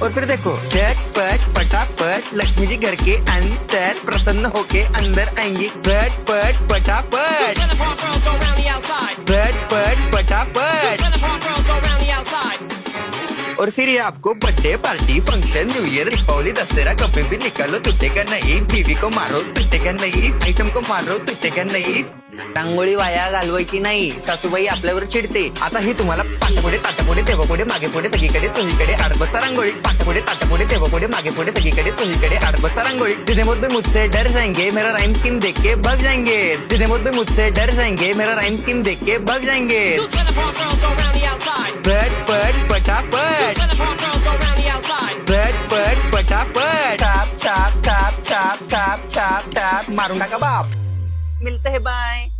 और फिर देखो झट पट पटापट लक्ष्मी जी घर के अंदर प्रसन्न होके अंदर आएंगी। झट पट पटापट झट पट पटापट। और फिर ये आपको birthday party function new year Deepavali Dussehra कभी भी निकालो तुटेगा नहीं। बीवी को मारो तुटेगा नाही, आयटम को मारो तुटेगा नाही। रांगोळी वाया घालवायची नाही, सासूबाई आपल्यावर चिडते। आता ही तुम्हाला पाठपुढे ताटापुढे तेव्हापुढे मागे पुढे सगळीकडे चोहीकडे आडबस्ता रांगोळी। पाठपुढे ताटापुढे तेव्हापुढे मागे पुढे सगळीकडे चोहीकडे आडबस्ता रांगोळी। जितने मुझ पे मुझसे डर जाएंगे मेरा राइम स्कीम देख के भाग जाएंगे। जितने मुझ पे मुझसे डर जाएंगे मेरा राइम स्कीम देख के भाग जाएंगे। झट पट पटापट झट पट पटापट top top top top top top top मारून टाका बाप। मिलते हैं बाय।